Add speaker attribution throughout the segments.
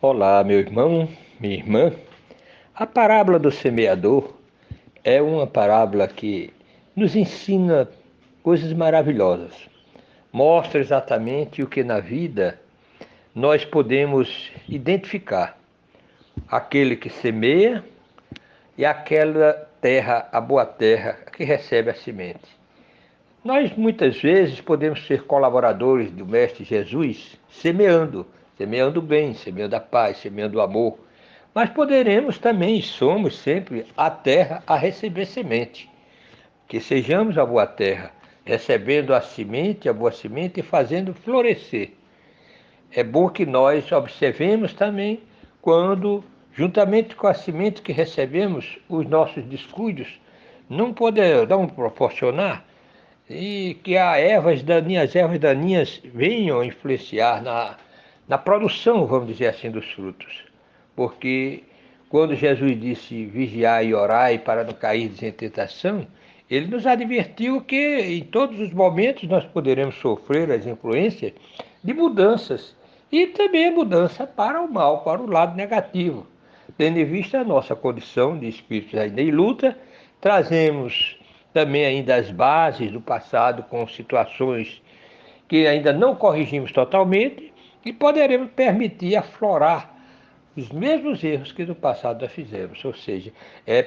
Speaker 1: Olá, meu irmão, minha irmã. A parábola do semeador é uma parábola que nos ensina coisas maravilhosas. Mostra exatamente o que na vida nós podemos identificar. Aquele que semeia e aquela terra, a boa terra, que recebe a semente. Nós muitas vezes podemos ser colaboradores do Mestre Jesus, semeando o bem, semeando a paz, semeando o amor. Mas poderemos também, somos sempre a terra a receber semente. Que sejamos a boa terra, recebendo a semente, a boa semente e fazendo florescer. É bom que nós observemos também quando, juntamente com a semente que recebemos, os nossos descuidos não poderão proporcionar e que as ervas daninhas venham influenciar na produção, vamos dizer assim, dos frutos. Porque quando Jesus disse vigiai e orai para não cair em tentação, ele nos advertiu que em todos os momentos nós poderemos sofrer as influências de mudanças e também a mudança para o mal, para o lado negativo. Tendo em vista a nossa condição de espíritos ainda em luta, trazemos também ainda as bases do passado com situações que ainda não corrigimos totalmente e poderemos permitir aflorar os mesmos erros que no passado já fizemos, ou seja,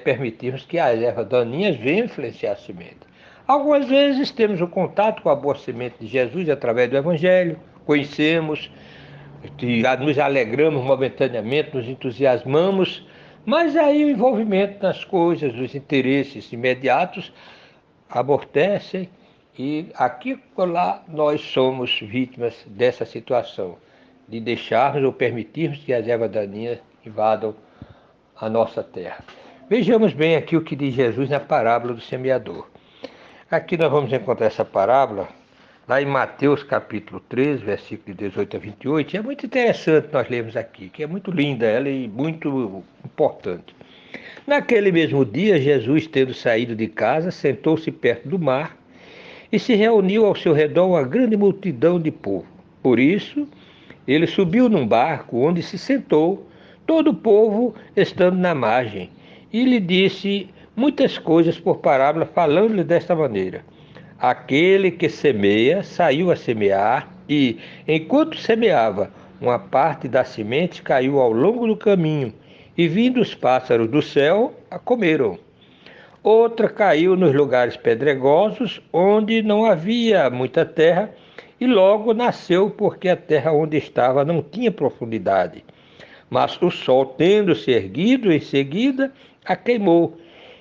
Speaker 1: permitirmos que as ervas daninhas venham influenciar a semente. Algumas vezes temos o contato com a boa semente de Jesus através do Evangelho, conhecemos, nos alegramos momentaneamente, nos entusiasmamos, mas aí o envolvimento nas coisas, os interesses imediatos amortecem e aqui ou lá nós somos vítimas dessa situação, de deixarmos ou permitirmos que as ervas daninhas invadam a nossa terra. Vejamos bem aqui o que diz Jesus na parábola do semeador. Aqui nós vamos encontrar essa parábola lá em Mateus capítulo 13, versículo de 18 a 28. E é muito interessante nós lermos aqui, que é muito linda ela e muito importante. Naquele mesmo dia, Jesus, tendo saído de casa, sentou-se perto do mar e se reuniu ao seu redor uma grande multidão de povo. Por isso, ele subiu num barco onde se sentou, todo o povo estando na margem, e lhe disse muitas coisas por parábola, falando-lhe desta maneira: Aquele que semeia saiu a semear, e, enquanto semeava, uma parte da semente caiu ao longo do caminho, e vindo os pássaros do céu, a comeram. Outra caiu nos lugares pedregosos, onde não havia muita terra, e logo nasceu, porque a terra onde estava não tinha profundidade. Mas o sol, tendo se erguido em seguida, a queimou,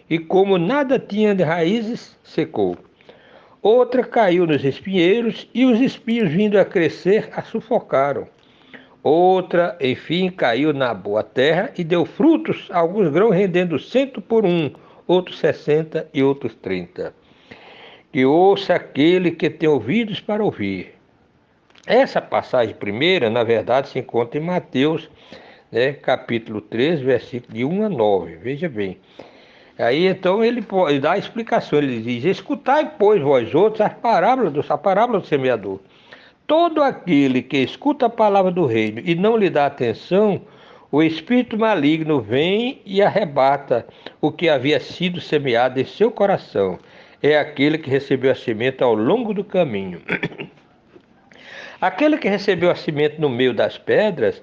Speaker 1: e como nada tinha de raízes, secou. Outra caiu nos espinheiros, e os espinhos, vindo a crescer, a sufocaram. Outra, enfim, caiu na boa terra e deu frutos, alguns grãos rendendo 100 por um, outros 60 e outros 30. Que ouça aquele que tem ouvidos para ouvir. Essa passagem primeira, na verdade, se encontra em Mateus, capítulo 13, versículo de 1 a 9. Veja bem. Aí então ele dá a explicação, ele diz: Escutai, pois, vós outros, a parábola do semeador. Todo aquele que escuta a palavra do reino e não lhe dá atenção, o espírito maligno vem e arrebata o que havia sido semeado em seu coração. É aquele que recebeu a semente ao longo do caminho. Aquele que recebeu a semente no meio das pedras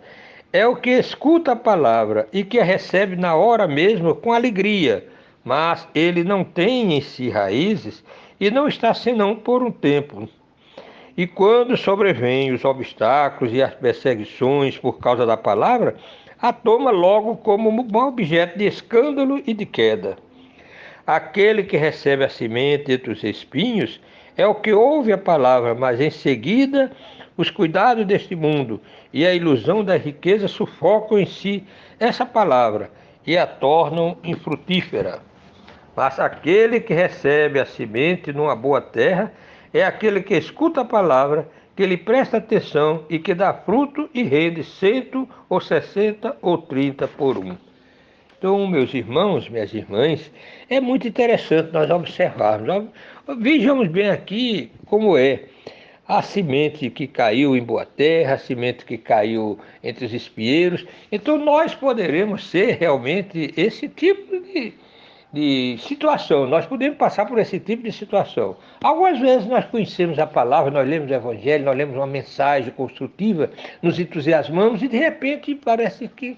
Speaker 1: é o que escuta a palavra e que a recebe na hora mesmo com alegria, mas ele não tem em si raízes e não está senão por um tempo. E quando sobrevêm os obstáculos e as perseguições por causa da palavra, a toma logo como um objeto de escândalo e de queda. Aquele que recebe a semente entre os espinhos é o que ouve a palavra, mas em seguida os cuidados deste mundo e a ilusão da riqueza sufocam em si essa palavra e a tornam infrutífera. Mas aquele que recebe a semente numa boa terra é aquele que escuta a palavra, que lhe presta atenção e que dá fruto e rende 100 ou 60 ou 30 por um. Então, meus irmãos, minhas irmãs, é muito interessante nós observarmos. Vejamos bem aqui como é. a semente que caiu em boa terra, a semente que caiu entre os espinheiros. Então nós poderemos ser realmente esse tipo de situação, nós podemos passar por esse tipo de situação. Algumas vezes nós conhecemos a palavra, nós lemos o Evangelho, nós lemos uma mensagem construtiva, nos entusiasmamos e de repente parece que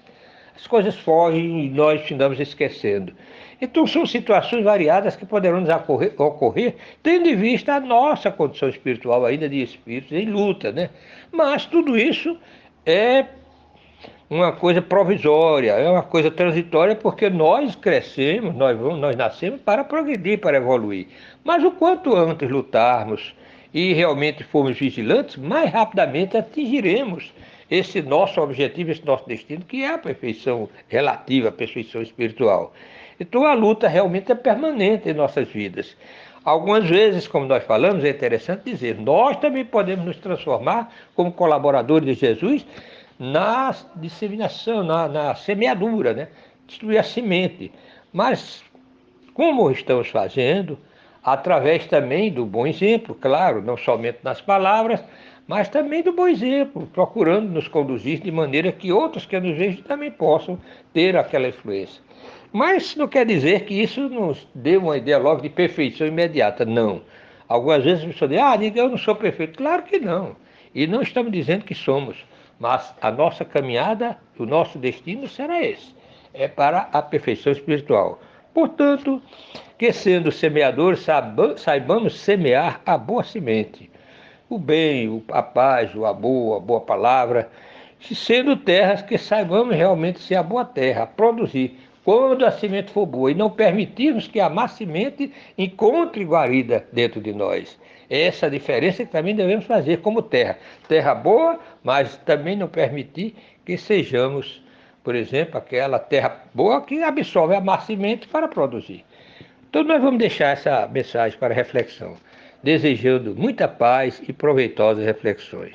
Speaker 1: as coisas fogem e nós findamos esquecendo. Então são situações variadas que poderão nos ocorrer, tendo em vista a nossa condição espiritual ainda de espíritos em luta, né? Mas tudo isso é uma coisa provisória, é uma coisa transitória, porque nós crescemos, nós nascemos para progredir, para evoluir. Mas o quanto antes lutarmos e realmente formos vigilantes, mais rapidamente atingiremos esse nosso objetivo, esse nosso destino, que é a perfeição relativa, a perfeição espiritual. Então a luta realmente é permanente em nossas vidas. Algumas vezes, como nós falamos, é interessante dizer, nós também podemos nos transformar como colaboradores de Jesus na disseminação, na semeadura, né? Destruir a semente. Mas, como estamos fazendo, através também do bom exemplo, claro, não somente nas palavras, mas também do bom exemplo, procurando nos conduzir de maneira que outros que nos vejam também possam ter aquela influência. Mas não quer dizer que isso nos dê uma ideia logo de perfeição imediata, não. Algumas vezes a pessoa diz, eu não sou perfeito. Claro que não. E não estamos dizendo que somos. Mas a nossa caminhada, o nosso destino será esse. É para a perfeição espiritual. Portanto, que sendo semeadores, saibamos semear a boa semente. O bem, a paz, o amor, a boa palavra. Sendo terras que saibamos realmente ser a boa terra, produzir. Quando a semente for boa e não permitirmos que a má semente encontre guarida dentro de nós. Essa diferença que também devemos fazer como terra. Terra boa, mas também não permitir que sejamos, por exemplo, aquela terra boa que absorve a má semente para produzir. Então nós vamos deixar essa mensagem para reflexão, desejando muita paz e proveitosas reflexões.